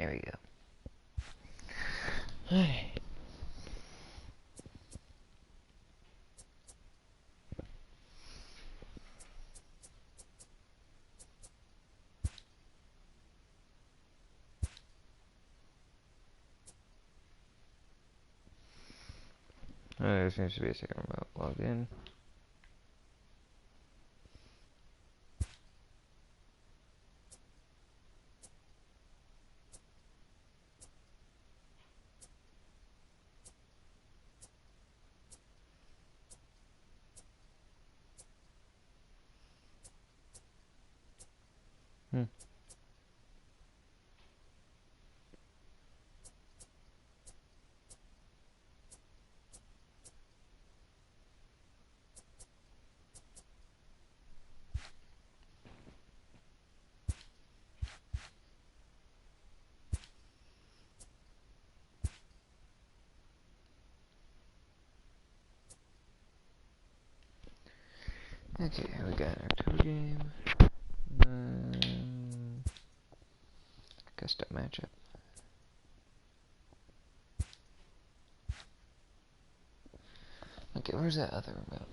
There we go. Alright. There seems to be a second remote logged in. Okay, we got our October game. Custom matchup. Okay, where's that other remote?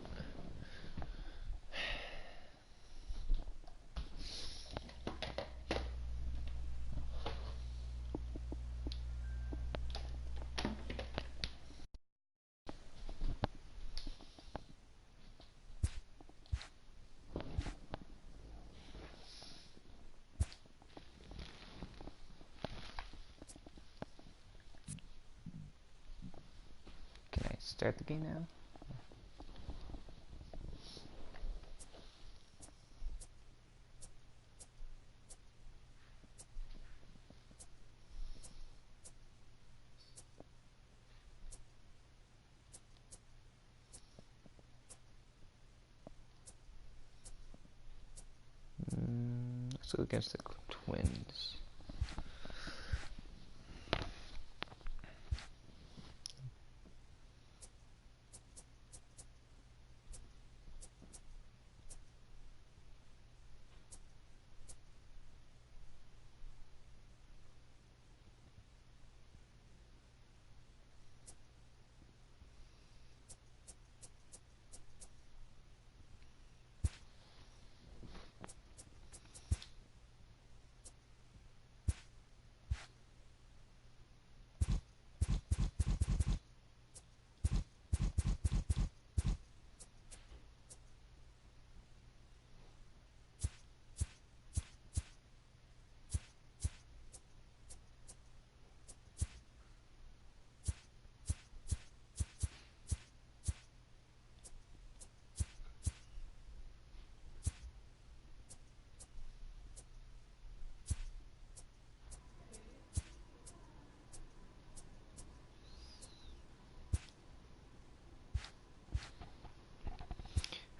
Can I start the game now? Let's go against the Twins.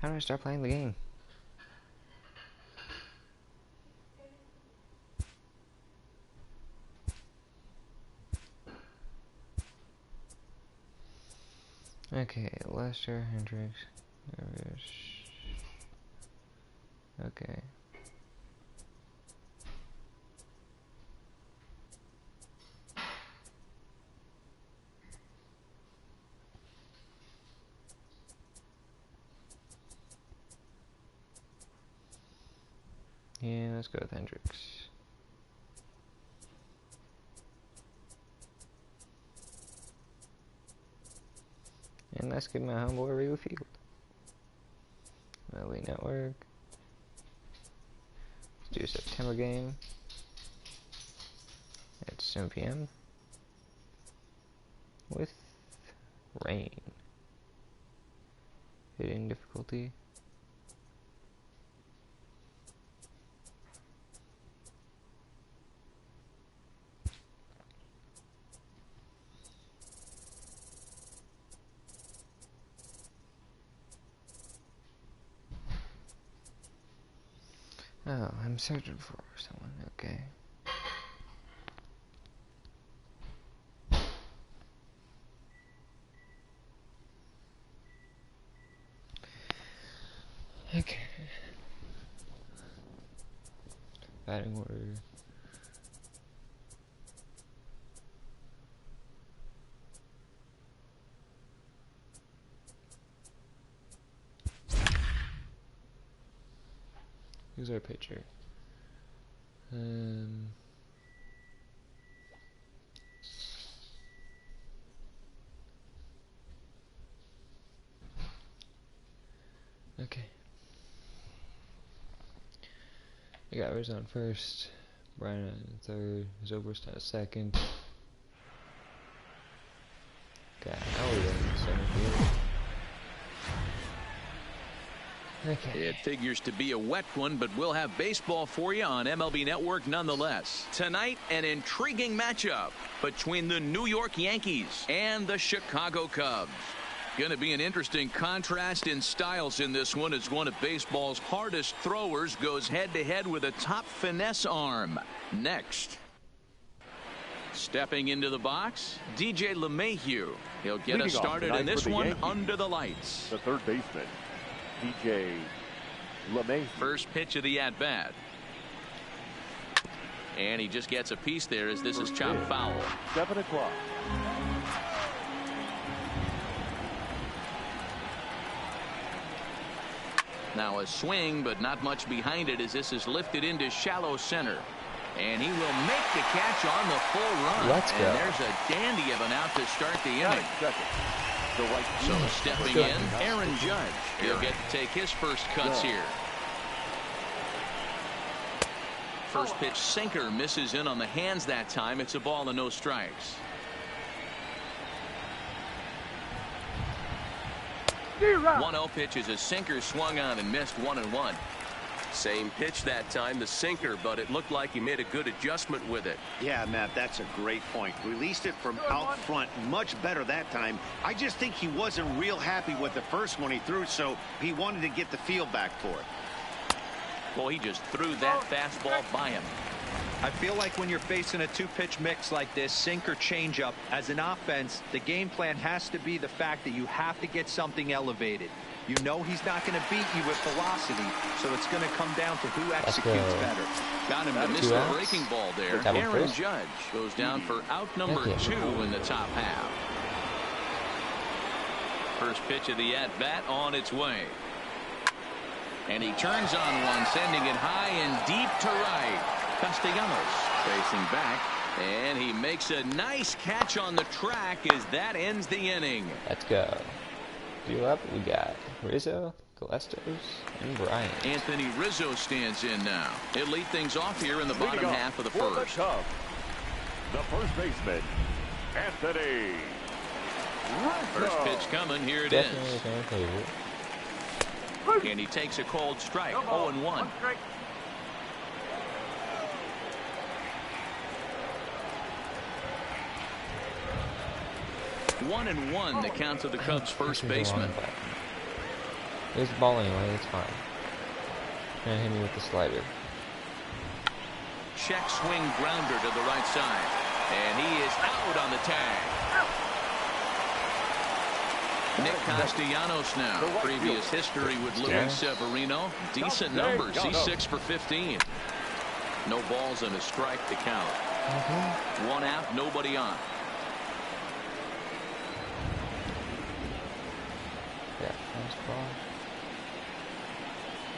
How do I start playing the game? Okay, Lester, Hendricks, okay. Yeah, let's go with Hendricks. And let's give my homeboy Rio Field. Melly Network. Let's do a September game. At 7 p.m. with rain. Hitting difficulty. Oh, I'm searching for someone, okay. Okay. Batting order. Who's our pitcher? Okay. We got Rizzo on first, Brian on third, Zobrist on second. Got Howard in center field. Okay. It figures to be a wet one, but we'll have baseball for you on MLB Network nonetheless. Tonight, an intriguing matchup between the New York Yankees and the Chicago Cubs. Going to be an interesting contrast in styles in this one as one of baseball's hardest throwers goes head-to-head with a top finesse arm. Next. Stepping into the box, DJ LeMahieu. He'll get us started in this one under the lights. The third baseman, DJ LeMahieu. First pitch of the at-bat. And he just gets a piece there as this is chopped foul. 7 o'clock. Now a swing, but not much behind it as this is lifted into shallow center. And he will make the catch on the full run. Let's go. And there's a dandy of an out to start the inning. So stepping in, Aaron Judge. He'll get to take his first cuts here. First pitch sinker misses in on the hands that time. It's a ball and no strikes. One 0 pitch is a sinker swung on and missed 1-1. Same pitch that time, the sinker, but it looked like he made a good adjustment with it. Yeah, Matt, that's a great point. Released it from out front much better that time. I just think he wasn't real happy with the first one he threw, so he wanted to get the feel back for it. Well, he just threw that fastball by him. I feel like when you're facing a two-pitch mix like this, sink or changeup, as an offense, the game plan has to be the fact that you have to get something elevated. You know he's not going to beat you with velocity, so it's going to come down to who executes better. Got him to miss the breaking ball there. Aaron Judge goes down for out number 2 in the top half. First pitch of the at-bat on its way. And he turns on one, sending it high and deep to right. Castellanos facing back, and he makes a nice catch on the track as that ends the inning. Let's go. Due up, we got Rizzo, Galestos, and Bryant. Anthony Rizzo stands in now. He'll lead things off here in the bottom half of the first. The first baseman, Anthony Rizzo. First pitch coming. Here it is. And he takes a cold strike. 0-1. 1-1 the count to the Cubs first baseman. It's the ball anyway, it's fine. Gonna hit me with the slider. Check swing grounder to the right side. And he is out on the tag. Nick Castellanos now. Previous history with Luis Severino. Decent numbers. He's 6 for 15. No balls and a strike to count. One out, nobody on. Yeah, nice ball.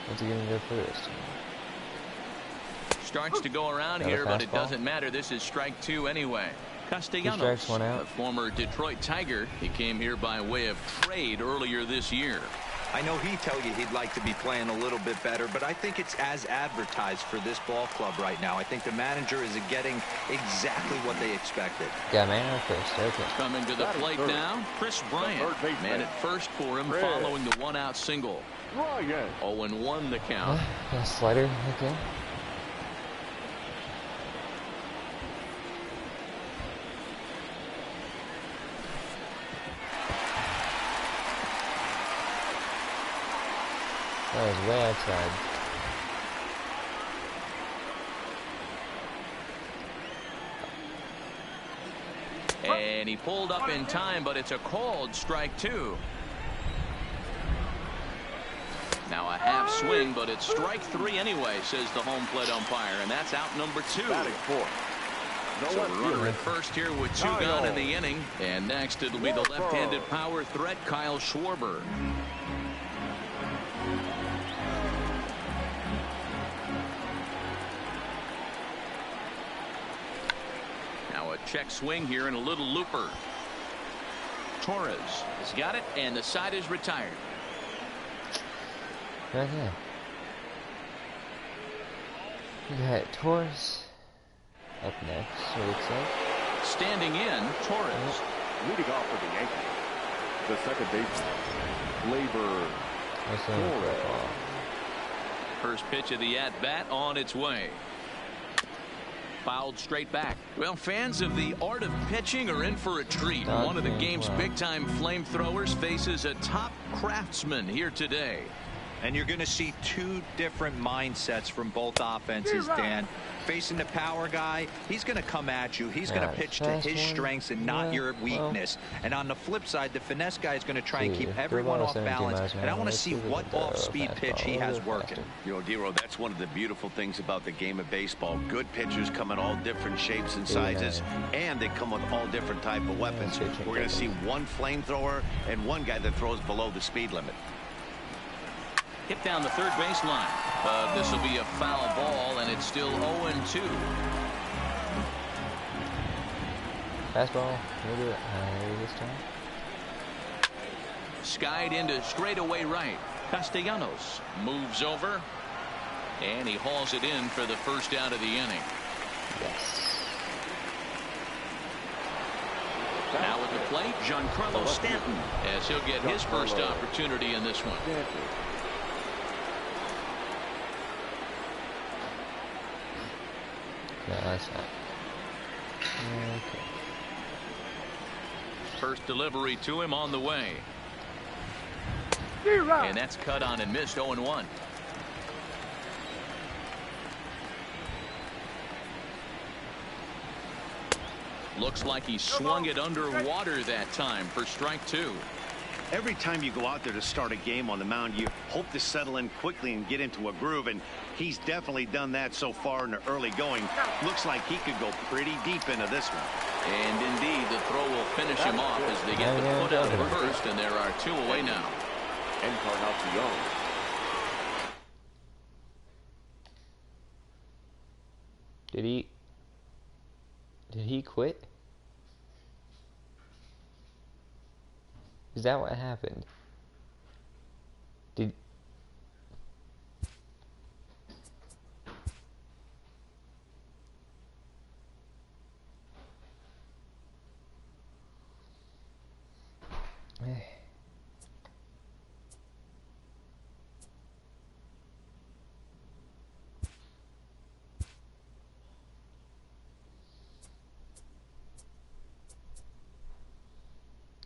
What's he gonna go first? Starts to go around here, but it doesn't matter. This is strike 2 anyway. Castellanos, a former Detroit Tiger. He came here by way of trade earlier this year. I know he'd tell you he'd like to be playing a little bit better, but I think it's as advertised for this ball club right now. I think the manager is getting exactly what they expected. Yeah, man, first. Okay. Coming to the plate now, Chris Bryant. Man at first for him following the one-out single. 0-1 the count. Slider, okay. That was way outside. And he pulled up in time, but it's a called strike 2. Now a half swing, but it's strike 3 anyway, says the home plate umpire, and that's out number 2. So a runner at first here with 2 gone in the inning, and next it'll be the left-handed power threat, Kyle Schwarber. check swing here and a little looper. Torres has got it, and the side is retired. Right there. We got Torres up next, so it looks like. Standing in, Torres. Leading off for the Yankees, the second baseman, Gleyber That's only for a Torres. ball. First pitch of the at-bat on its way. Fouled straight back. Well, fans of the art of pitching are in for a treat. Dodging, One of the game's wow. big-time flamethrowers faces a top craftsman here today. And you're going to see two different mindsets from both offenses, Dan. Facing the power guy, he's going to come at you. He's going to Yeah, pitch to fast his one. strengths and not Yeah, your well. weakness. And on the flip side, the finesse guy is going to try and See, keep throw everyone ball off 17 balance. miles an And I hour. want to Let's see see if we what can throw a off-speed fastball pitch a he little has bit working. faster. Dero, that's one of the beautiful things about the game of baseball. Good pitchers come in all different shapes and sizes, and they come with all different type of weapons. Yeah, pitching We're going to see different. one flamethrower and one guy that throws below the speed limit. Hit down the third baseline. But this will be a foul ball, and it's still 0-2. Fastball, a little bit higher this time. Skied into straightaway right. Castellanos moves over, and he hauls it in for the first out of the inning. Yes. Now at the plate, Giancarlo Stanton, as he'll get his first opportunity in this one. No, that's not. Okay. First delivery to him on the way. And that's cut on and missed. 0-1. Looks like he swung it underwater that time for strike two. Every time you go out there to start a game on the mound, you hope to settle in quickly and get into a groove, and he's definitely done that so far in the early going. Looks like he could go pretty deep into this one. And indeed, the throw will finish him off as they get the put out at first, and there are two away now. Encarnacion. Did he quit? Is that what happened? Did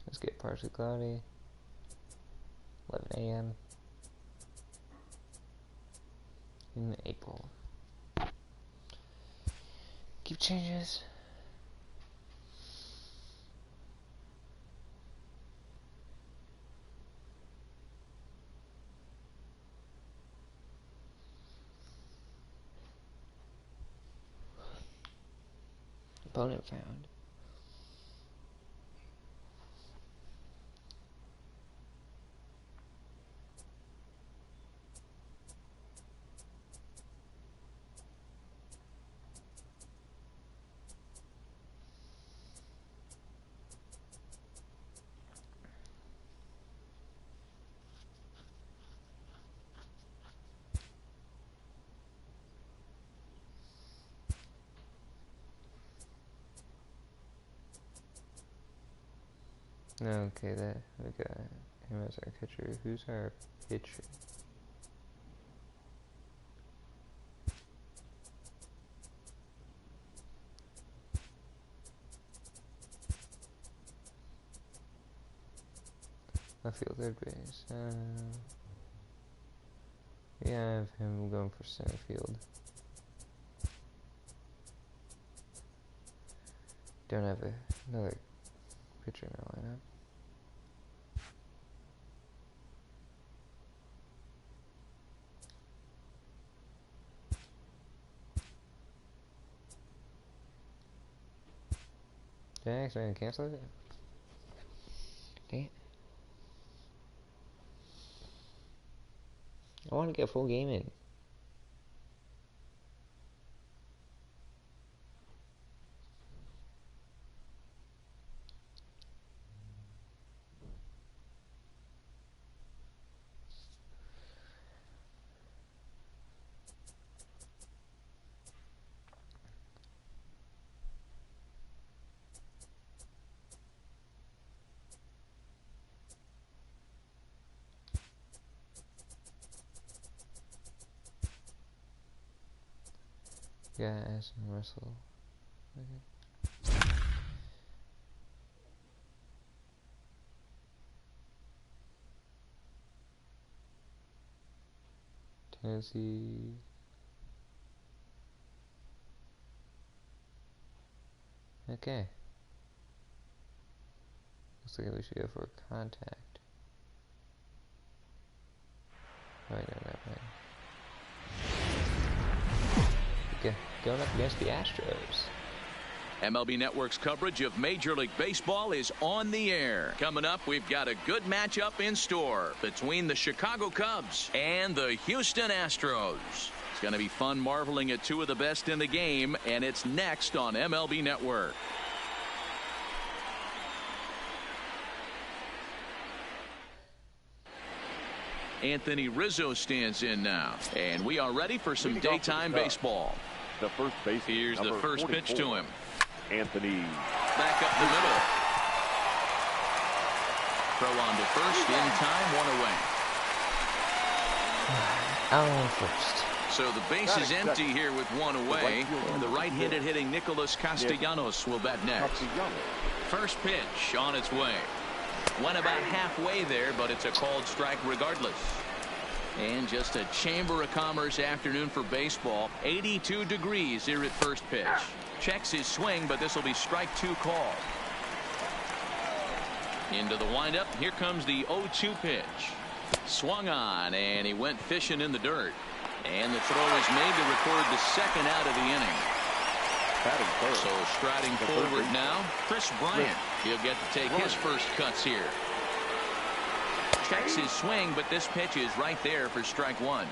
Let's get partially cloudy. 11 a.m. in April. Keep changes. Opponent found. Okay, that we got him as our catcher. Who's our pitcher? I feel third base. Yeah, I have him going for center field. Don't have another pitcher in our lineup. Did I actually cancel it? Dang it. I want to get a full game in. Yeah, Addison Russell. Okay. Tennessee. Okay. Looks like we should go for a contact. Right, no, that way. Okay, going up against the Astros. MLB Network's coverage of Major League Baseball is on the air. Coming up, we've got a good matchup in store between the Chicago Cubs and the Houston Astros. It's going to be fun marveling at two of the best in the game, and it's next on MLB Network. Anthony Rizzo stands in now, and we are ready for some daytime baseball. The first base. Here's the first 44. pitch to him. Anthony. Back up the middle. Throw on to first, in time, one away. Allen first. So the base is empty here with one away, and the right-handed hitting Nicholas Castellanos will bat next. First pitch on its way. Went about halfway there, but it's a called strike regardless. And just a Chamber of Commerce afternoon for baseball. 82 degrees here at first pitch. Checks his swing, but this will be strike two call. Into the windup. Here comes the 0-2 pitch. Swung on, and he went fishing in the dirt. And the throw is made to record the second out of the inning. So striding forward now, Chris Bryant. He'll get to take his first cuts here. Checks his swing, but this pitch is right there for strike one.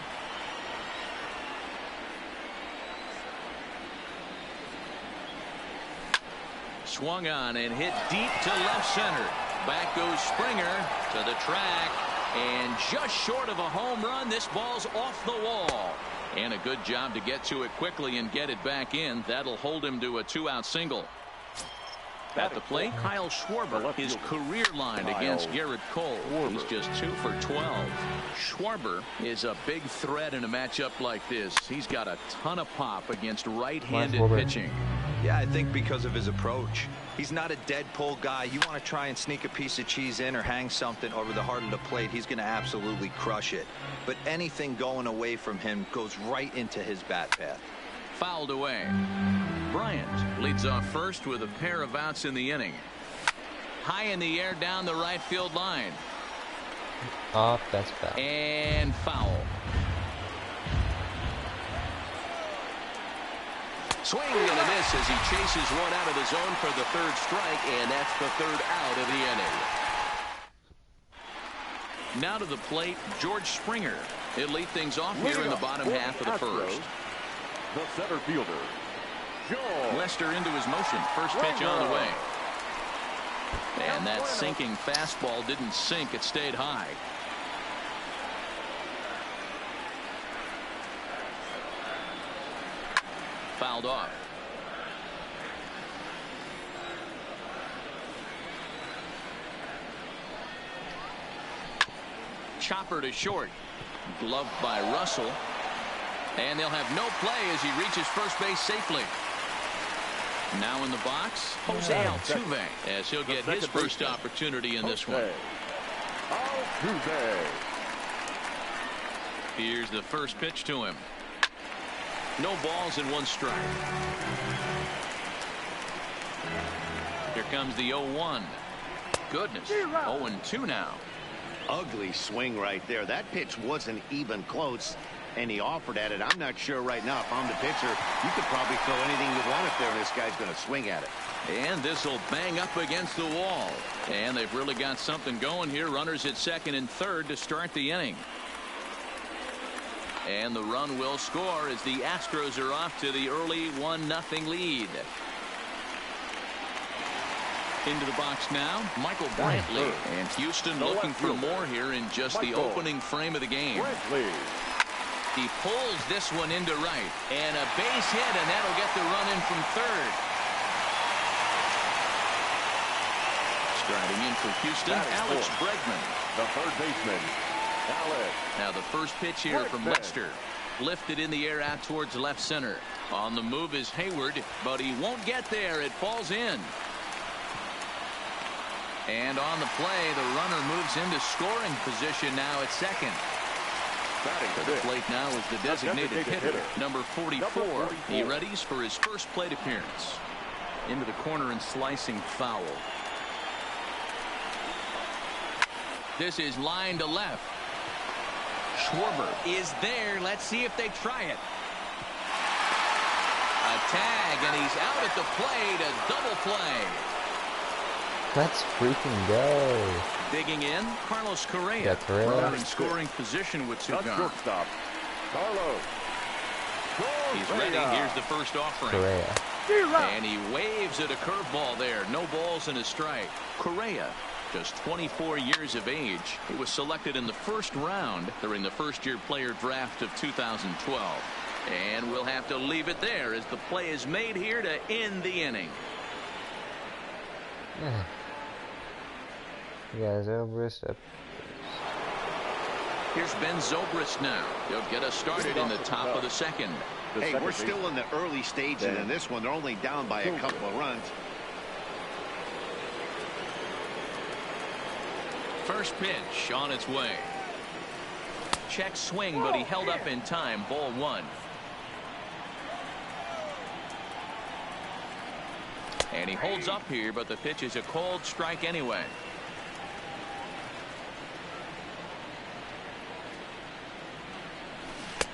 Swung on and hit deep to left center. Back goes Springer to the track, and just short of a home run, this ball's off the wall. And a good job to get to it quickly and get it back in. That'll hold him to a two-out single. At the plate, Kyle Schwarber, his career line against Garrett Cole. He's just 2 for 12. Schwarber is a big threat in a matchup like this. He's got a ton of pop against right-handed pitching. Yeah, I think because of his approach. He's not a dead pull guy. You want to try and sneak a piece of cheese in or hang something over the heart of the plate, he's going to absolutely crush it. But anything going away from him goes right into his bat path. Fouled away. Bryant leads off first with a pair of outs in the inning. High in the air down the right field line. Off, that's foul. And foul. Swing and a miss as he chases one out of the zone for the third strike, and that's the third out of the inning. Now to the plate, George Springer. He'll lead things off here in the bottom half of the first. The center fielder, George Lester into his motion. First pitch on the way. And that sinking fastball didn't sink. It stayed high. Fouled off. Chopper to short. Gloved by Russell. And they'll have no play as he reaches first base safely. Now in the box, Jose Altuve, as he'll get his first opportunity in this one. Altuve. Here's the first pitch to him. No balls and one strike. Here comes the 0-1. Goodness. 0-2 now. Ugly swing right there. That pitch wasn't even close, and he offered at it. I'm not sure right now if I'm the pitcher. You could probably throw anything you want up there, and this guy's going to swing at it. And this will bang up against the wall. And they've really got something going here. Runners at second and third to start the inning. And the run will score as the Astros are off to the early 1-0 lead. Into the box now, Michael Brantley. And Houston looking for more here in just the opening frame of the game. He pulls this one into right. And a base hit, and that'll get the run in from third. Striding in for Houston, Alex Bregman. The third baseman, Alex. Now the first pitch here from Lester. Lifted in the air out towards left center. On the move is Hayward, but he won't get there. It falls in. And on the play, the runner moves into scoring position now at second. To the plate now is the designated hitter, number 44. He readies for his first plate appearance. Into the corner and slicing foul. This is line to left. Schwarber is there. Let's see if they try it. A tag, and he's out at the plate. A double play. Let's freaking go. Digging in, Carlos Correa. Yeah, Correa. Runner in scoring position with Not Cigar. shortstop. Carlos. He's ready. Here's the first offering. Correa. And he waves at a curveball there. No balls and a strike. Correa, just 24 years of age. He was selected in the first round during the first-year player draft of 2012. And we'll have to leave it there as the play is made here to end the inning. Yeah. You guys Zobrist up. Here's Ben Zobrist now. He'll get us started in the top of the second. Hey, we're still in the early stages in this one. They're only down by a couple of runs. First pitch on its way. Check swing, but he held up in time. Ball one. And he holds up here, but the pitch is a called strike anyway.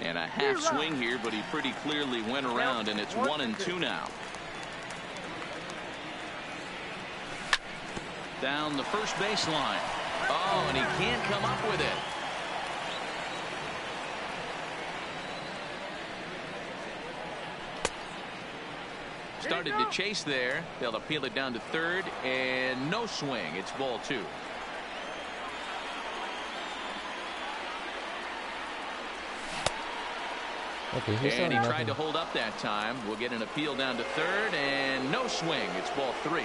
And a half swing here, but he pretty clearly went around, and it's 1-2 now. Down the first baseline. Oh, and he can't come up with it. Started to chase there. They'll appeal it down to third, and no swing. It's ball two. Okay, And he tried to hold up that time. We'll get an appeal down to third, and no swing. It's ball three.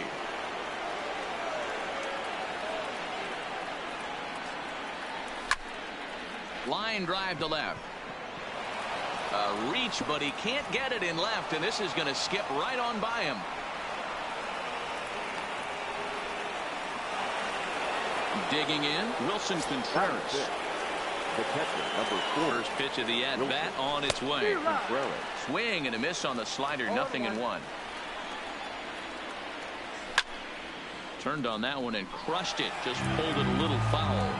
Line drive to left. A reach, but he can't get it in left, and this is going to skip right on by him. Digging in, Wilson Contreras. The catcher, number 4. First pitch of the at-bat on its way. Swing and a miss on the slider, 0-1. Turned on that one and crushed it. Just pulled it a little foul.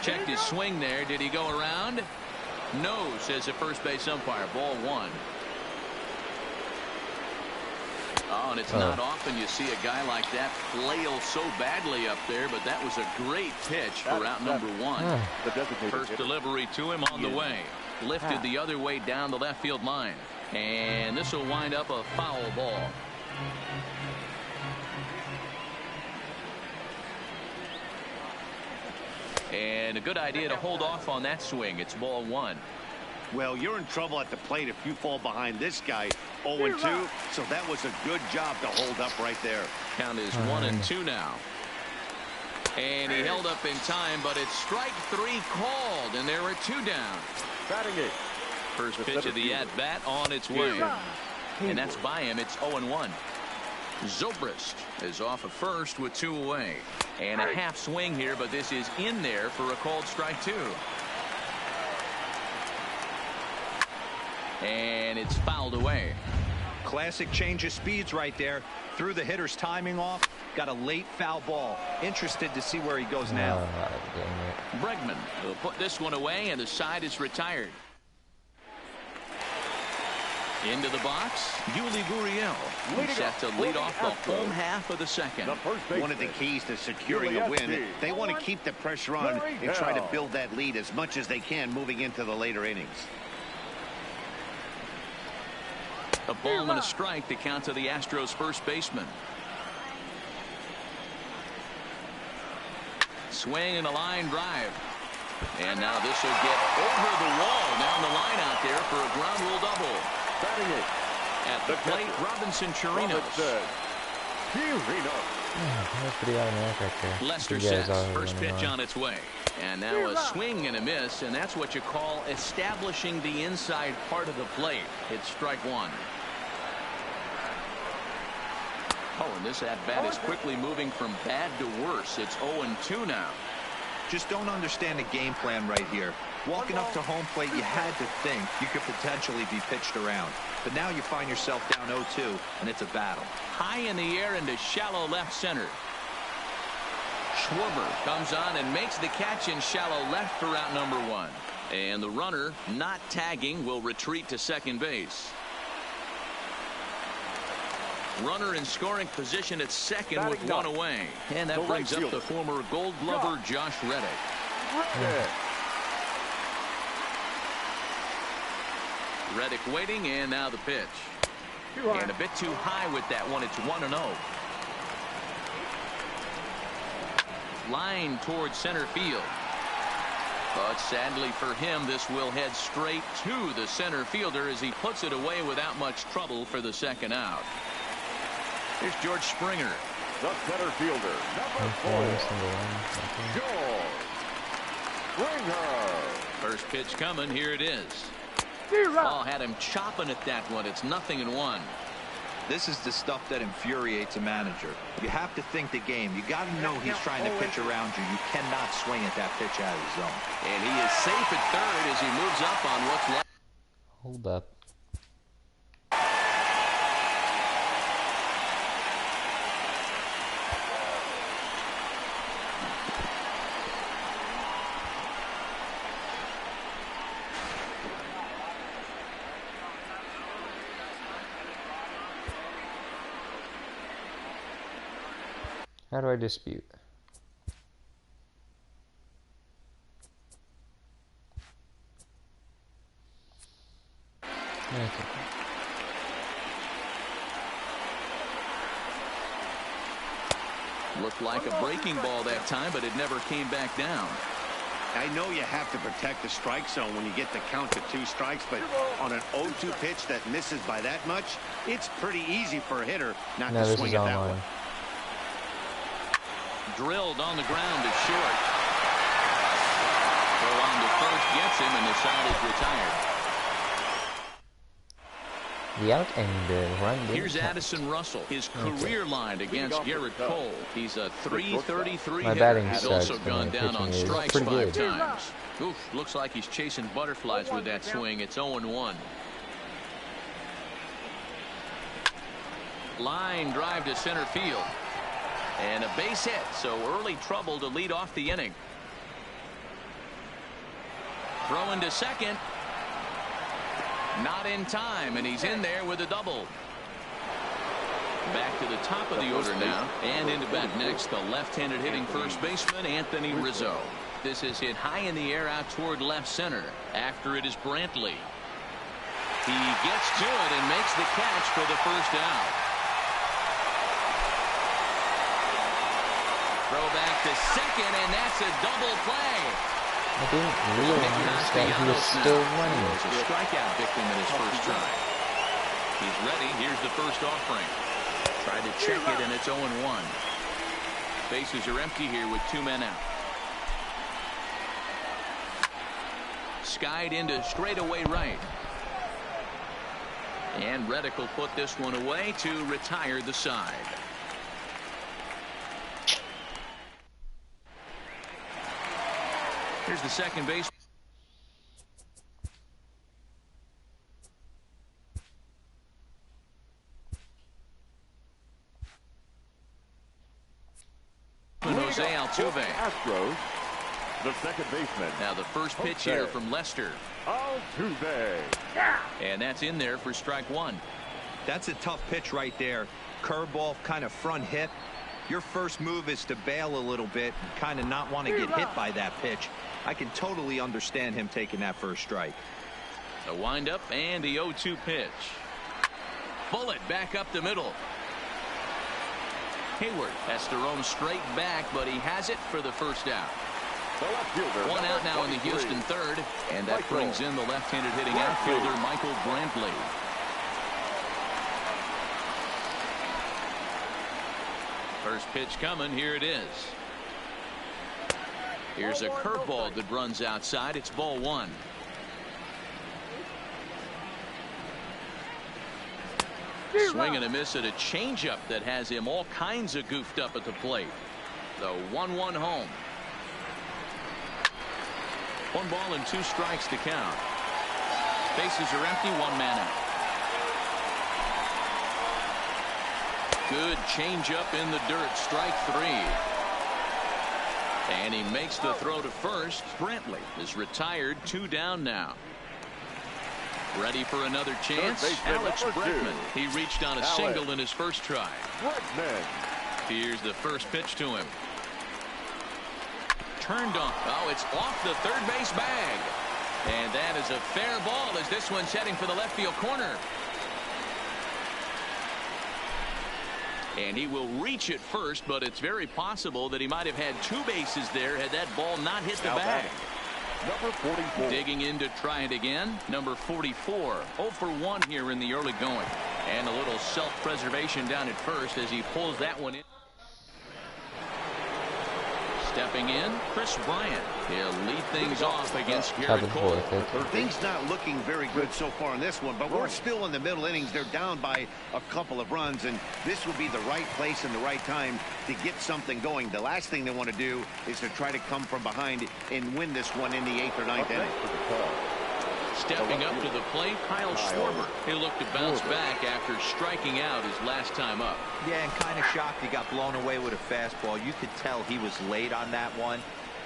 Checked his swing there. Did he go around? No, says the first base umpire. Ball one. Oh, and it's not often you see a guy like that flail so badly up there, but that was a great pitch for out number one. First delivery to him on the way. Lifted the other way down the left field line. And this will wind up a foul ball. And a good idea to hold off on that swing. It's ball one. Well, you're in trouble at the plate if you fall behind this guy. 0-2, so that was a good job to hold up right there. Count is 1-2 now. And he held up in time, but it's strike three called, and there are two down. Batting it. First pitch of the at-bat on its way. And that's by him. It's 0-1. Zobrist is off of first with two away. And a half swing here, but this is in there for a called strike two. And it's fouled away. Classic change of speeds right there. Threw the hitter's timing off. Got a late foul ball. Interested to see where he goes now. Bregman will put this one away, and the side is retired. Into the box, Yuli Gurriel set to lead off the home half of the second. One of the keys to securing a win, they want to keep the pressure on and try to build that lead as much as they can moving into the later innings. A ball and a strike to count to the Astros first baseman. Swing and a line drive. And now this will get over the wall down the line out there for a ground rule double. Batting it. At the plate, Robinson Chirinos. That's pretty automatic right there. Lester sets. First pitch on its way. And now a swing and a miss, and that's what you call establishing the inside part of the plate. It's strike one. Oh, and this at-bat is quickly moving from bad to worse. It's 0-2 now. Just don't understand the game plan right here. Walking up to home plate, you had to think you could potentially be pitched around. But now you find yourself down 0-2, and it's a battle. High in the air into shallow left center. Schwarber comes on and makes the catch in shallow left for out number one. And the runner, not tagging, will retreat to second base. Runner in scoring position at second with one away. And that brings up the former Gold Glover Josh Reddick. Reddick waiting, and now the pitch. And a bit too high with that one. It's 1-0. Line towards center field. But sadly for him, this will head straight to the center fielder as he puts it away without much trouble for the second out. Here's George Springer. The center fielder, number 4, George Springer. First pitch coming. Here it is. Ball had him chopping at that one. It's 0-1. This is the stuff that infuriates a manager. You have to think the game. You got to know he's trying to pitch around you. You cannot swing at that pitch out of the zone. And he is safe at third as he moves up on what's left. Hold up. How do I dispute? Okay. Looked like a breaking ball that time, but it never came back down. I know you have to protect the strike zone when you get the count to 2 strikes, but on an 0-2 pitch that misses by that much, it's pretty easy for a hitter not to swing at that one. Drilled on the ground to short. Throw on to first gets him, and the side is retired. The out and the run. Here's Addison Russell. His career line against Garrett Cole. He's a .333 My hitter. batting He's sucks, also but gone my down on pitching is strikes pretty 5 good. times. Oof, looks like he's chasing butterflies with that swing. It's 0-1. Line drive to center field. And a base hit, so early trouble to lead off the inning. Throwing to second. Not in time, and he's in there with a double. Back to the top of the order now, and into bat next, the left-handed hitting first baseman, Anthony Rizzo. This is hit high in the air out toward left center. After it is Brantley. He gets to it and makes the catch for the first out. Throw back to second, and that's a double play. I didn't realize that he was still running. He was a strikeout victim in his first try. He's ready. Here's the first offering. Tried to check it, and it's 0-1. Bases are empty here with 2 men out. Skied into straightaway right. And Reddick will put this one away to retire the side. Here's the second base. Jose Altuve. Astros, the second baseman. Now the first pitch here from Lester. Altuve. And that's in there for strike one. That's a tough pitch right there. Curveball, kind of front hip. Your first move is to bail a little bit and kind of not want to get hit by that pitch. I can totally understand him taking that first strike. A windup and the 0-2 pitch. Bullet back up the middle. Hayward has to roam straight back, but he has it for the first out. One out now in the Houston third, and that brings in the left-handed hitting outfielder Michael Brantley. First pitch coming. Here it is. Here's a curveball that runs outside. It's ball 1. Swing and a miss at a changeup that has him all kinds of goofed up at the plate. The 1-1 home. 1 ball and 2 strikes to count. Bases are empty. 1 man out. Good changeup in the dirt. Strike 3. And he makes the throw to first. Brantley is retired. 2 down now. Ready for another chance. Alex Bregman. He reached on a single in his first try. Here's the first pitch to him. Turned on. Oh, it's off the third base bag. And that is a fair ball as this one's heading for the left field corner. And he will reach it first, but it's very possible that he might have had 2 bases there had that ball not hit the bag. Number 44. Digging in to try it again. Number 44. 0 for 1 here in the early going. And a little self-preservation down at first as he pulls that one in. Stepping in, Chris Bryant. He'll lead things off against Garrett Cole. Things not looking very good so far in this one, but we're still in the middle innings. They're down by a couple of runs, and this will be the right place and the right time to get something going. The last thing they want to do is to try to come from behind and win this one in the 8th or 9th inning. Stepping up to the plate, Kyle Schwarber. He'll look to bounce back after striking out his last time up. Yeah, and kind of shocked he got blown away with a fastball. You could tell he was late on that one.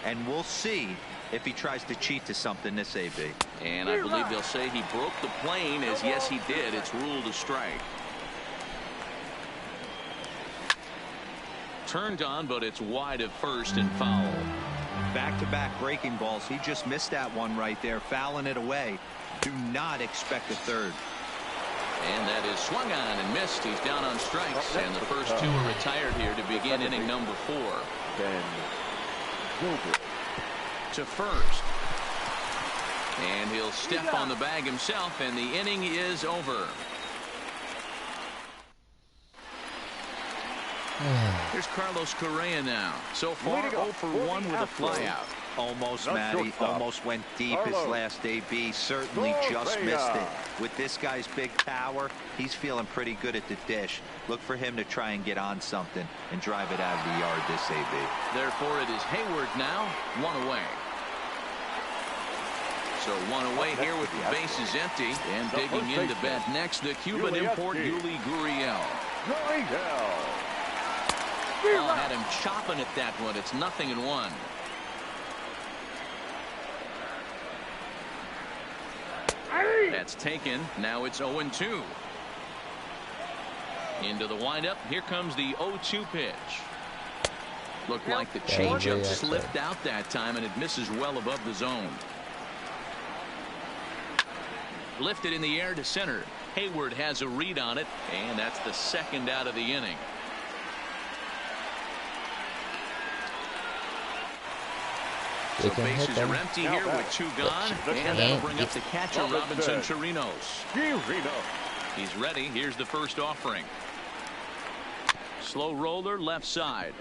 And we'll see if he tries to cheat to something this AB. And I believe they'll say he broke the plane, as yes he did. It's ruled a strike. Turned on, but it's wide of first and foul. Back-to-back breaking balls. He just missed that one right there, fouling it away. Do not expect a third. And that is swung on and missed. He's down on strikes, and the first 2 are retired here to begin inning number 4. Ben Gilbert to first. And he'll step on the bag himself, and the inning is over. Here's Carlos Correa now. So far, 0 for 1 with a flyout. Almost, Matty. Almost went deep his last AB. Certainly just missed it. With this guy's big power, he's feeling pretty good at the dish. Look for him to try and get on something and drive it out of the yard this AB. Therefore, it is Hayward now. 1 away. So 1 away here with the bases empty. And digging in to bat next, the Cuban import, Yuli Gurriel. Oh, had him chopping at that one. It's 0-1. That's taken. Now it's 0-2. Into the windup. Here comes the 0-2 pitch. Looked like the changeup slipped out that time, and it misses well above the zone. Lifted in the air to center. Hayward has a read on it, and that's the 2nd out of the inning. So bases are empty here with 2 gone, and that'll bring up the catcher, Robinson Chirinos. He's ready. Here's the first offering. Slow roller left side.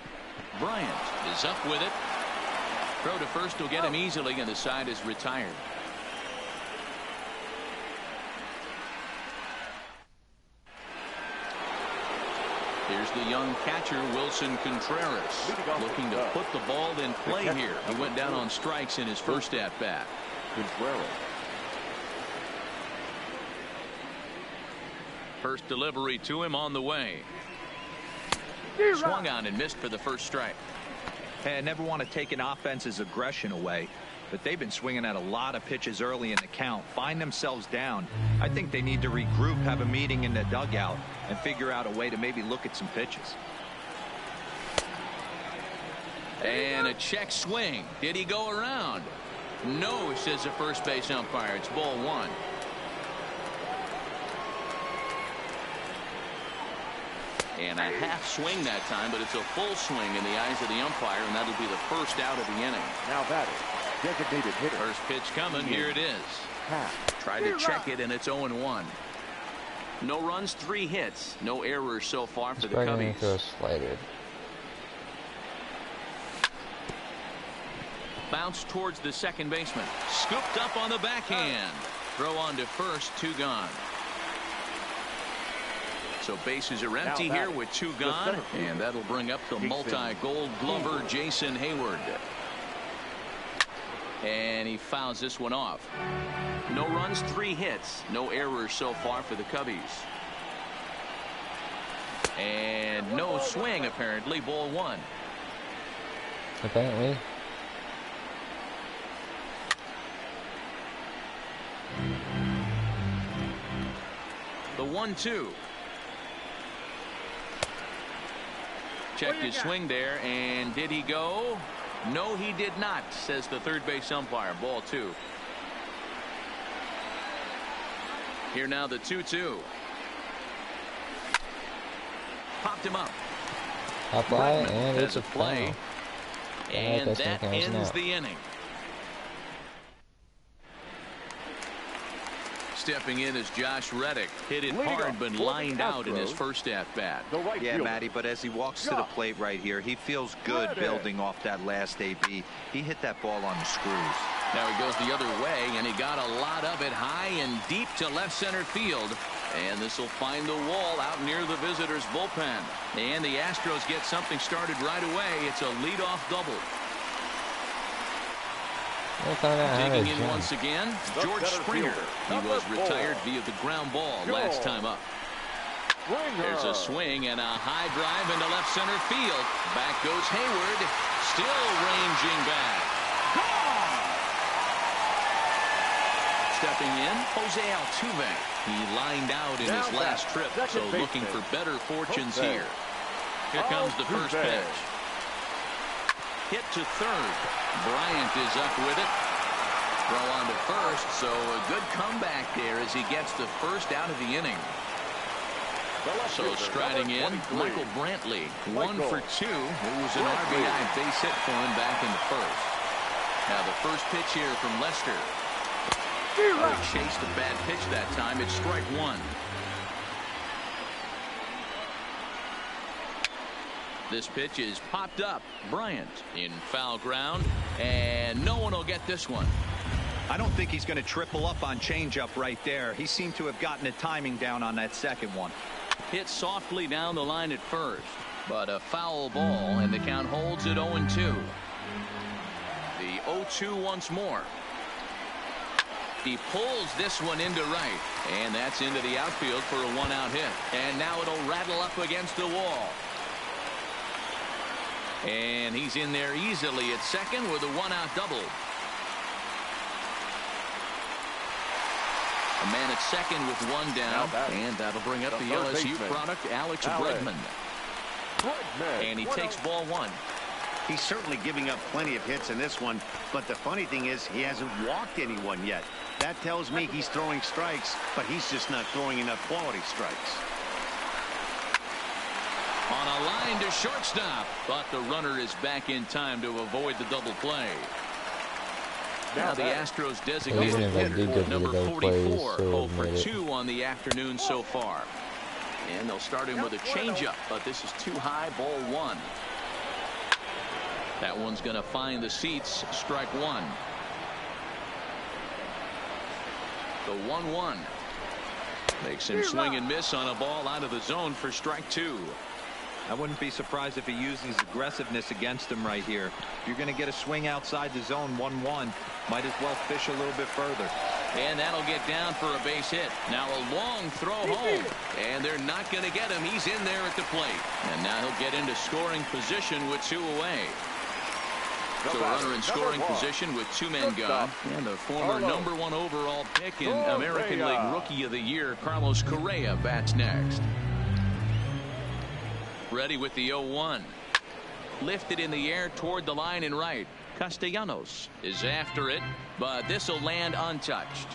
Bryant is up with it. Throw to first will get him easily, and the side is retired. Here's the young catcher, Wilson Contreras, looking to put the ball in play here. He went down on strikes in his first at-bat. First delivery to him on the way. Swung on and missed for the first strike. Hey, I never want to take an offense's aggression away, but they've been swinging at a lot of pitches early in the count. Find themselves down. I think they need to regroup, have a meeting in the dugout, and figure out a way to maybe look at some pitches. And a check swing. Did he go around? No, says the first base umpire. It's ball 1. And a half swing that time, but it's a full swing in the eyes of the umpire, and that'll be the first out of the inning. Now batting, designated hitter. First pitch coming. Here it is. Tried to check it, and it's 0-1. No runs, 3 hits. No errors so far for the Cubbies. Slider. bounce towards the second baseman. Scooped up on the backhand. Throw on to first, 2 gone. So bases are empty here with 2 gone, and that'll bring up the multi-gold glover Jason Hayward. And he fouls this one off. No runs, 3 hits, no errors so far for the Cubbies. And no swing apparently. Ball 1. Apparently. The 1-2. Checked his swing there, and did he go? No, he did not, says the third base umpire. Ball 2. Here now the 2-2. Popped him up. Hop fly, and it's a play. And that ends the inning. Stepping in is Josh Reddick. Hit it hard, but lined out in his first at-bat. Yeah, Matty, but as he walks to the plate right here, he feels good building off that last AB. He hit that ball on the screws. Now he goes the other way, and he got a lot of it high and deep to left center field. And this will find the wall out near the visitors' bullpen. And the Astros get something started right away. It's a leadoff double. Digging in once again, George Springer. He was retired via the ground ball last time up. There's a swing and a high drive into left center field. Back goes Hayward, still ranging back. Stepping in, Jose Altuve. He lined out in his last trip, so looking for better fortunes here. Here comes the first pitch. Hit to third. Bryant is up with it. Throw on to first, so a good comeback there as he gets the first out of the inning. So striding in, Michael Brantley, 1 for 2. It was an RBI base hit for him back in the first. Now the first pitch here from Lester. He chased a bad pitch that time. It's strike 1. This pitch is popped up. Bryant in foul ground, and no one will get this one. I don't think he's going to triple up on changeup right there. He seemed to have gotten the timing down on that second one. Hit softly down the line at first, but a foul ball, and the count holds at 0-2. The 0-2 once more. He pulls this one into right, and that's into the outfield for a 1-out hit. And now it'll rattle up against the wall. And he's in there easily at second with a 1-out double. A man at second with 1 down, and that'll bring up the LSU product, Alex Bregman. And he takes ball 1. He's certainly giving up plenty of hits in this one, but the funny thing is he hasn't walked anyone yet. That tells me he's throwing strikes, but he's just not throwing enough quality strikes. On a line to shortstop, but the runner is back in time to avoid the double play. Now the Astros designated hitter, number 44, 0 for 2 on the afternoon so far. And they'll start him with a changeup, but this is too high, ball 1. That one's going to find the seats, strike 1. The 1-1. Makes him swing and miss on a ball out of the zone for strike 2. I wouldn't be surprised if he used his aggressiveness against him right here. If you're going to get a swing outside the zone 1-1, might as well fish a little bit further. And that'll get down for a base hit. Now a long throw home, and they're not going to get him. He's in there at the plate, and now he'll get into scoring position with 2 away. So a runner in scoring position with 2 men gone, and the former number 1 overall pick in American League Rookie of the Year, Carlos Correa, bats next. Ready with the 0-1. Lifted in the air toward the line and right. Castellanos is after it, but this will land untouched.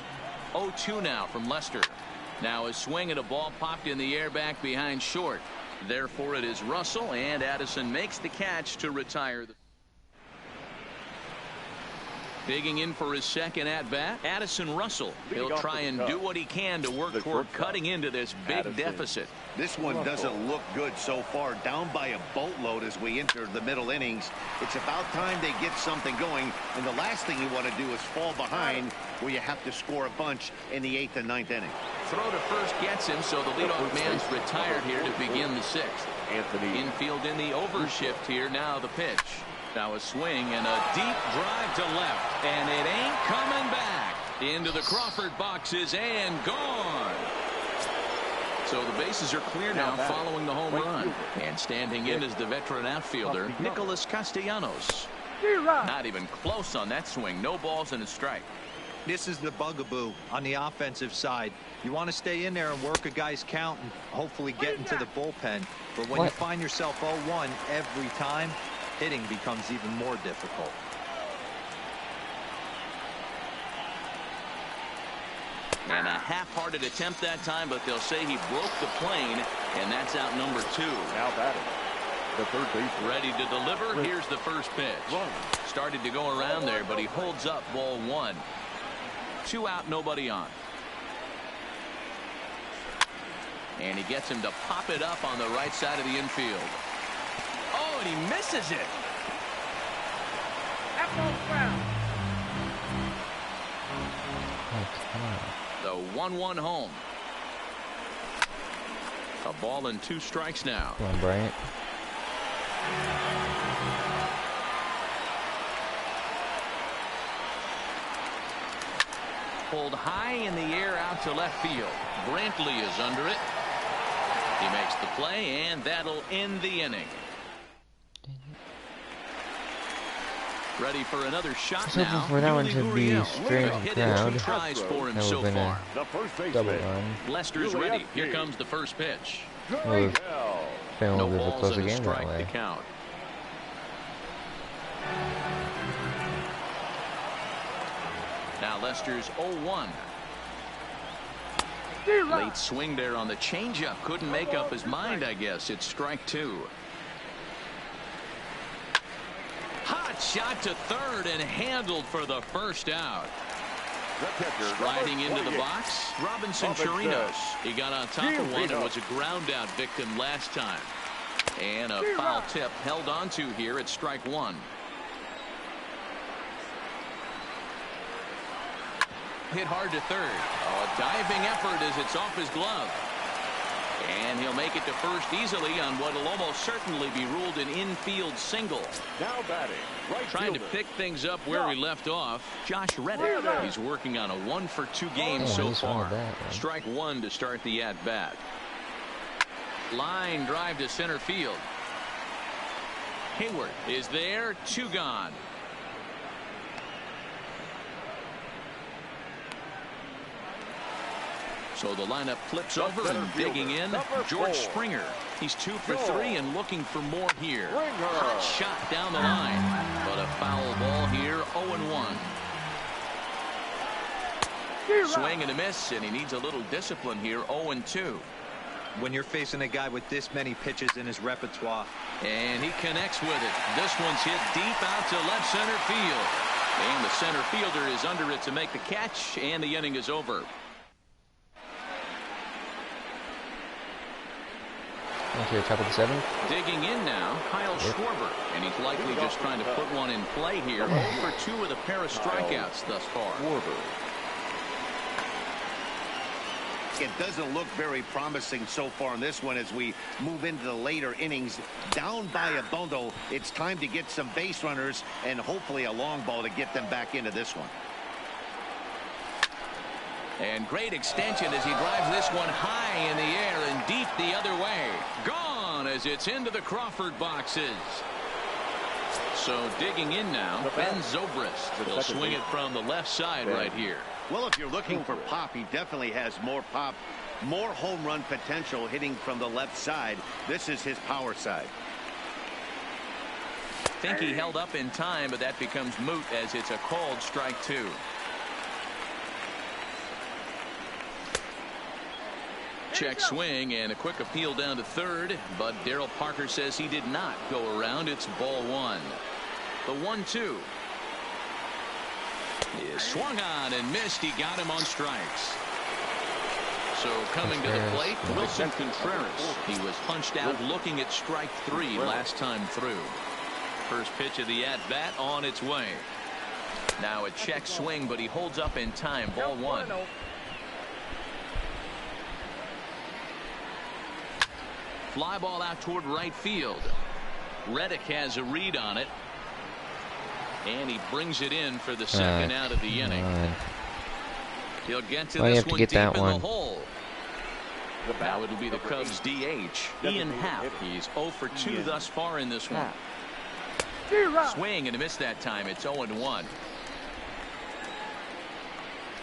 0-2 now from Lester. Now a swing at a ball popped in the air back behind short. Therefore it is Russell, and Addison makes the catch to retire. Digging in for his second at-bat, Addison Russell. He'll try and do what he can to work toward cutting into this big deficit. This one doesn't look good so far. Down by a boatload as we enter the middle innings. It's about time they get something going. And the last thing you want to do is fall behind where you have to score a bunch in the 8th and 9th inning. Throw to first gets him, so the leadoff man's retired here to begin the 6th. Anthony. Infield in the overshift here. Now the pitch. Now a swing and a deep drive to left. And it ain't coming back. Into the Crawford boxes and gone. So the bases are clear now following the home run. And standing in is the veteran outfielder, Nicholas Castellanos. Not even close on that swing. No balls and a strike. This is the bugaboo on the offensive side. You want to stay in there and work a guy's count and hopefully get into the bullpen. But when you find yourself 0-1 every time, hitting becomes even more difficult. And a half-hearted attempt that time, but they'll say he broke the plane, and that's out number 2. Now batting. The third baseman. Ready to deliver. Here's the first pitch. Started to go around there, but he holds up ball 1. 2 out, nobody on. And he gets him to pop it up on the right side of the infield. Oh, and he misses it. The 1-1 home. A ball and 2 strikes now. Come on, Bryant. Pulled high in the air out to left field. Brantley is under it. He makes the play, and that'll end the inning. Ready for another shot now. Hoping for that one to be strange crowd. Tries for him That so would've been far. The first Double baseman. run. Lester's ready. Here comes the first pitch. Would have been a No little bit of a balls closer and a game that strike way. to count. Now Lester's 0-1. Late swing there on the changeup. Couldn't make up his mind, I guess. It's strike 2. Hot shot to third and handled for the first out. Sliding into the box, Robinson Chirinos. He got on top of one and was a ground out victim last time. And a foul tip held on to here at strike 1. Hit hard to third. A diving effort as it's off his glove. And he'll make it to first easily on what will almost certainly be ruled an infield single. Now batting. Right Trying to fielder. pick things up where he left off, Josh Reddick. He's working on a 1-for-2 game so he's one far. of that, man. Strike 1 to start the at-bat. Line drive to center field. Hayward is there. 2 gone. So the lineup flips over and digging in, George Springer. He's 2 for 3 and looking for more here. Hot shot down the line, but a foul ball here, 0-1. Swing and a miss, and he needs a little discipline here, 0-2. When you're facing a guy with this many pitches in his repertoire. And he connects with it. This one's hit deep out to left center field. And the center fielder is under it to make the catch, and the inning is over. To the top of the 7th. Digging in now, Kyle Schwarber, and he's likely just trying to put one in play here. 0 for 2 with a pair of strikeouts thus far. It doesn't look very promising so far in this one as we move into the later innings. Down by a bundle, it's time to get some base runners and hopefully a long ball to get them back into this one. And great extension as he drives this one high in the air and deep the other way. Gone as it's into the Crawford boxes. So digging in now, Ben Zobrist. He'll swing it from the left side right here. Well, if you're looking for pop, he definitely has more pop, more home run potential hitting from the left side. This is his power side. Think he held up in time, but that becomes moot as it's a called strike 2. Check swing and a quick appeal down to third, but Darryl Parker says he did not go around. It's ball 1. The 1-2. He swung on and missed. He got him on strikes. So coming to the plate, Wilson Contreras. He was punched out looking at strike 3 last time through. First pitch of the at-bat on its way. Now a check swing, but he holds up in time. Ball 1. Fly ball out toward right field. Reddick has a read on it. And he brings it in for the second out of the inning. He'll get to this one deep in the hole. Now it'll be the Cubs DH, Ian Happ. He's 0 for 2 thus far in this one. Swing and a miss that time. It's 0-1.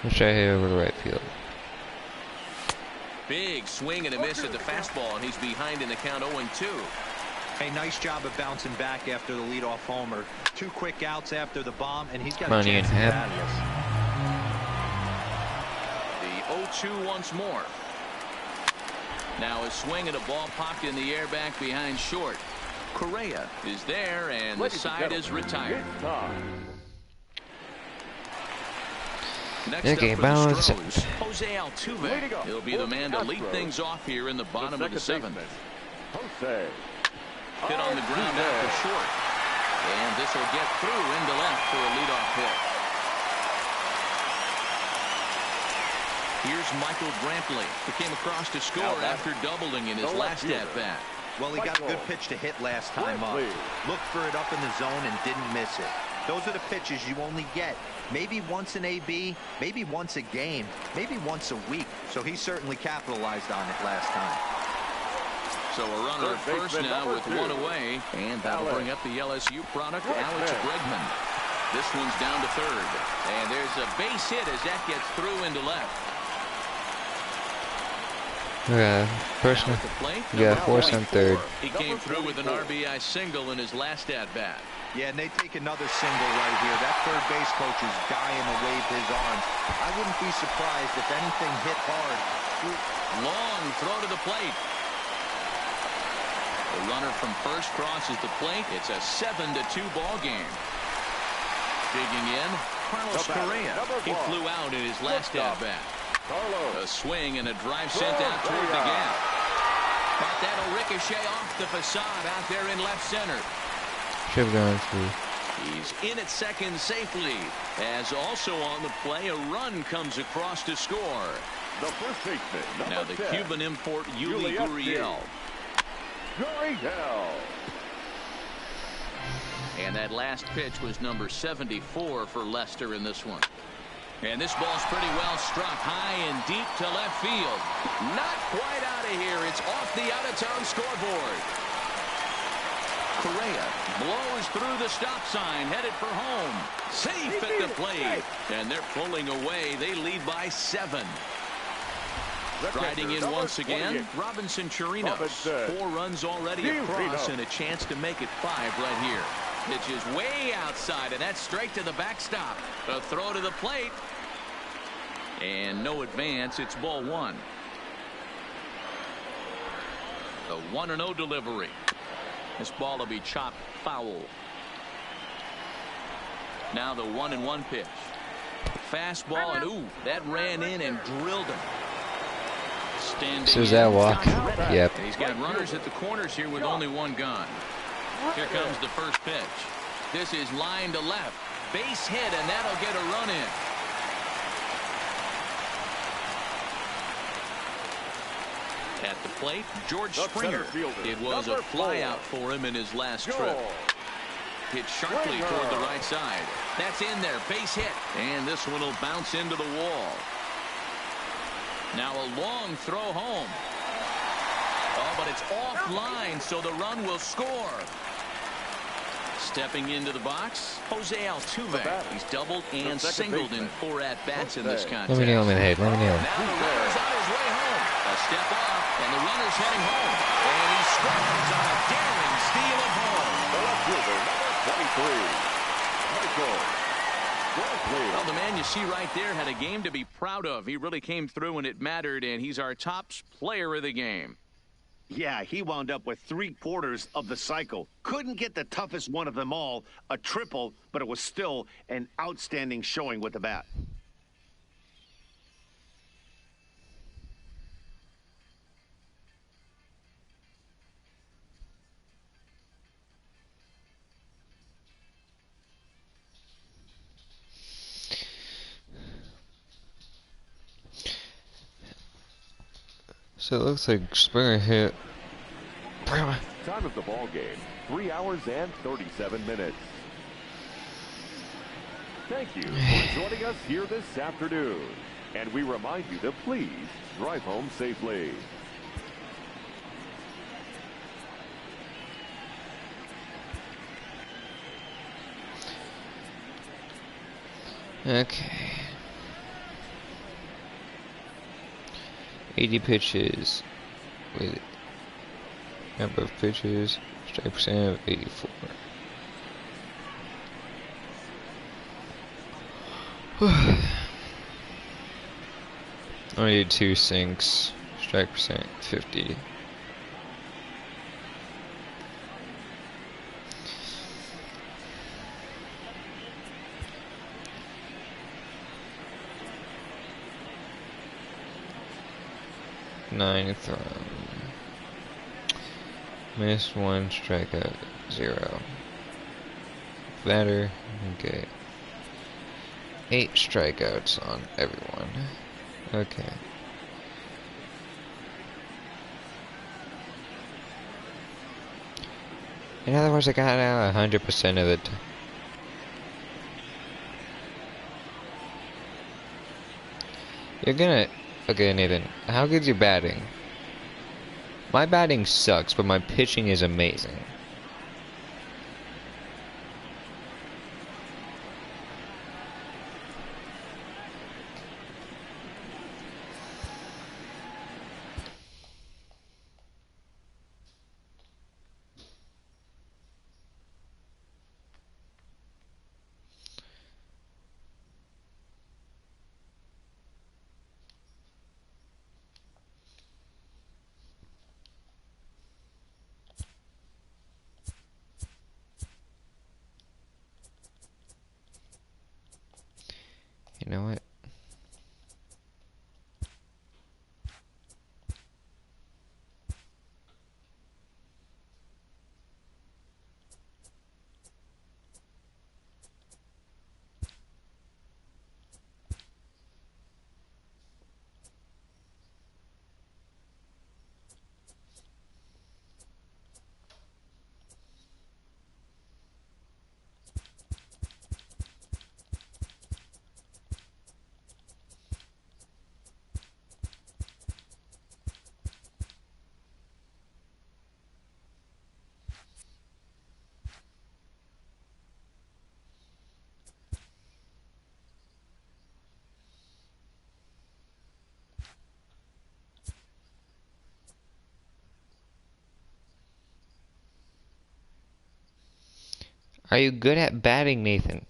Let's try here over to right field. Big swing and a miss at the fastball, and he's behind in the count 0-2. Hey, nice job of bouncing back after the leadoff homer. 2 quick outs after the bomb, and he's got a chance to get out of this. The 0-2 once more. Now a swing and a ball popped in the air back behind short. Correa is there, and the side is retired. Next up for the Stros, Jose Altuve. He'll be the man to lead things off here in the bottom of the 7th. Hit on the ground out to short. And this will get through into left for a leadoff hit. Here's Michael Brantley, who came across to score after doubling in his last at-bat. Well, he got a good pitch to hit last time up. Looked for it up in the zone and didn't miss it. Those are the pitches you only get maybe once in AB, maybe once a game, maybe once a week. So he certainly capitalized on it last time. So a runner at first now with 1 away, and that'll bring up the LSU product, Alex Bregman. This one's down to third, and there's a base hit as that gets through into left. Person. Yeah, force on third. He came through with an RBI single in his last at-bat. Yeah, and they take another single right here. That third base coach is dying to wave his arms. I wouldn't be surprised if anything hit hard. Long throw to the plate. The runner from first crosses the plate. It's a 7-2 ball game. Digging in, Carlos Correa. He flew out in his last at-bat. A swing and a drive sent out toward the gap. But that'll ricochet off the facade out there in left center. Should have gone through. He's in at second safely. As also on the play, a run comes across to score. The first baseman, now the 10, Cuban import, Yuli Gurriel. And that last pitch was number 74 for Lester in this one. And this ball's pretty well struck high and deep to left field. Not quite out of here. It's off the out-of-town scoreboard. Correa blows through the stop sign, headed for home. Safe at the plate. And they're pulling away. They lead by 7. Striding in once again, Robinson Chirinos. 4 runs already across and a chance to make it 5 right here. Pitch is way outside, and that's straight to the backstop. A throw to the plate. And no advance. It's ball 1. The 1-0 delivery. This ball will be chopped foul. Now the 1-1 pitch. Fastball, and ooh, that ran in and drilled him. Standing So is that walk? Yep. He's got runners at the corners here with only 1 gone. Here comes the first pitch. This is line to left. Base hit, and that'll get a run in. At the plate, George Springer. It was a flyout for him in his last trip. Hit sharply toward the right side. That's in there. Base hit. And this one will bounce into the wall. Now a long throw home. Oh, but it's offline, so the run will score. Stepping into the box, Jose Altuve. He's doubled and singled in 4 at-bats in this contest. Let me nail him in the head. Let me nail him. Now the runner's on his way home. A step off, and the runner's heading home. And he scores on a daring steal of home. The left fielder, number 23, Michael. Well, the man you see right there had a game to be proud of. He really came through when it mattered, and he's our top player of the game. Yeah, he wound up with 3/4 of the cycle. Couldn't get the toughest one of them all, a triple, but it was still an outstanding showing with the bat. So it looks like Springer hit. Time of the ball game, 3 hours and 37 minutes. Thank you for joining us here this afternoon. And we remind you to please drive home safely. Okay. 80 pitches with number of pitches, strike percent of 84. Only did 2 sinks, strike percent 50. Ninth round. Missed 1, strikeout 0. Batter, okay. 8 strikeouts on everyone. Okay. In other words, I got out 100% of it. You're gonna... Okay, Nathan, how good's your batting? My batting sucks, but my pitching is amazing. You know what? Are you good at batting, Nathan?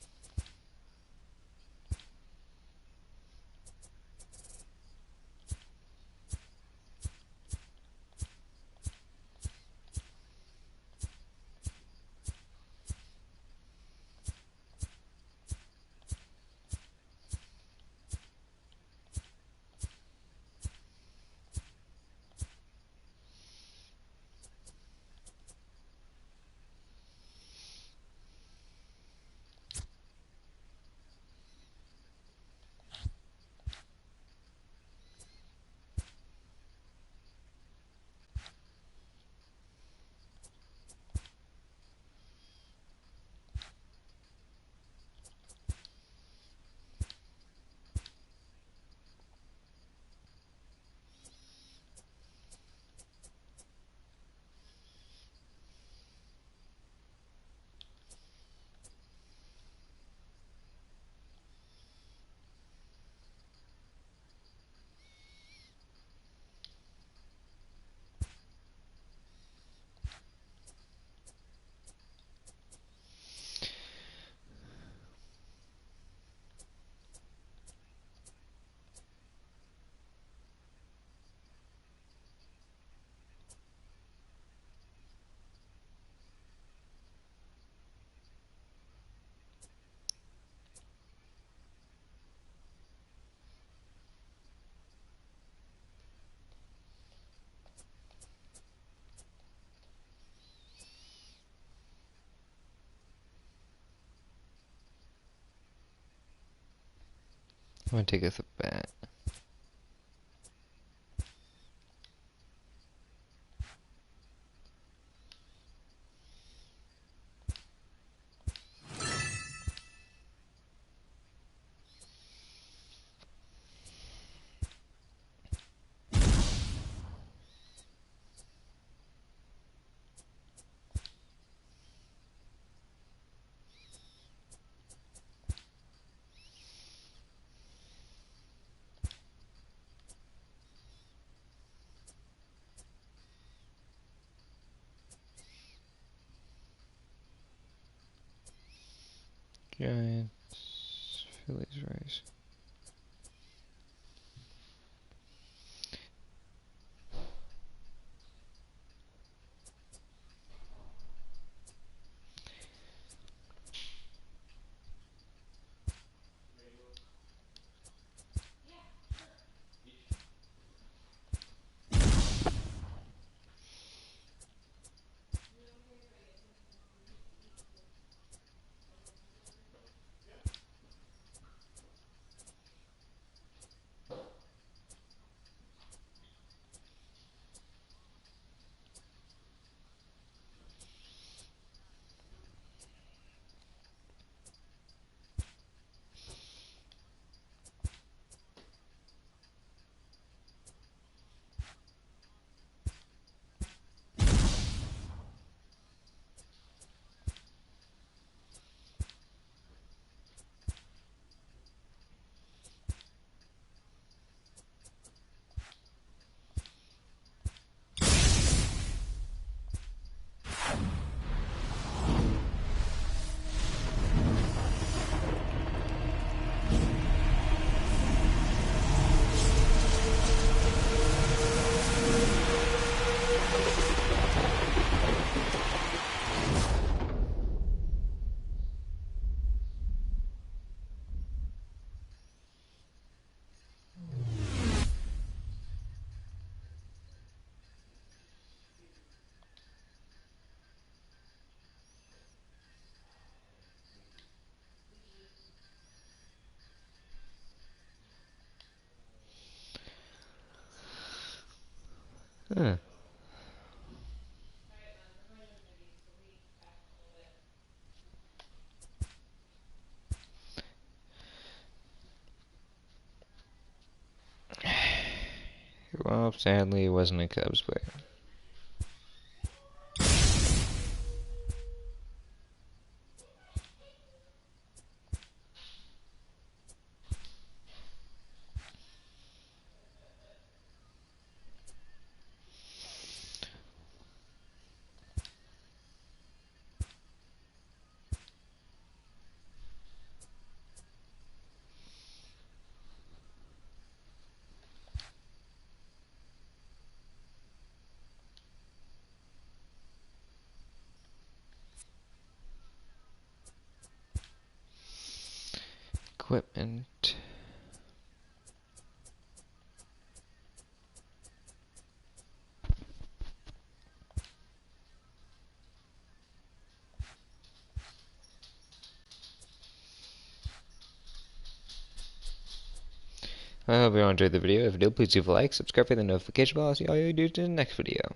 gonna take it with a bat. Giants, Phillies, Rays. Huh. Well, sadly, it wasn't a Cubs player. Equipment. I hope you all enjoyed the video. If you did, please leave a like, subscribe, and the notification bell. I'll see all you do in the next video.